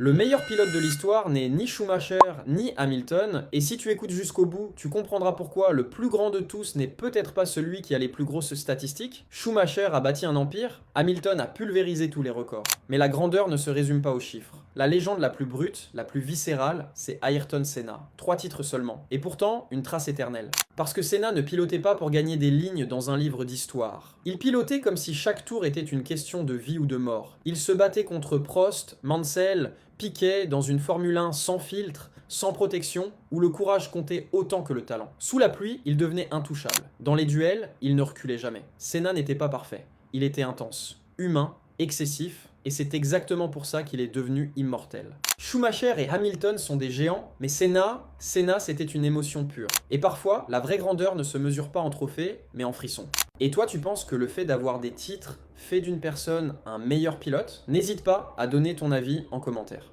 Le meilleur pilote de l'histoire n'est ni Schumacher ni Hamilton, et si tu écoutes jusqu'au bout, tu comprendras pourquoi le plus grand de tous n'est peut-être pas celui qui a les plus grosses statistiques. Schumacher a bâti un empire, Hamilton a pulvérisé tous les records. Mais la grandeur ne se résume pas aux chiffres. La légende la plus brute, la plus viscérale, c'est Ayrton Senna. 3 titres seulement. Et pourtant, une trace éternelle. Parce que Senna ne pilotait pas pour gagner des lignes dans un livre d'histoire. Il pilotait comme si chaque tour était une question de vie ou de mort. Il se battait contre Prost, Mansell, Piquet dans une Formule 1 sans filtre, sans protection, où le courage comptait autant que le talent. Sous la pluie, il devenait intouchable. Dans les duels, il ne reculait jamais. Senna n'était pas parfait. Il était intense, humain, excessif, et c'est exactement pour ça qu'il est devenu immortel. Schumacher et Hamilton sont des géants, mais Senna, c'était une émotion pure. Et parfois, la vraie grandeur ne se mesure pas en trophées, mais en frissons. Et toi, tu penses que le fait d'avoir des titres fait d'une personne un meilleur pilote? N'hésite pas à donner ton avis en commentaire.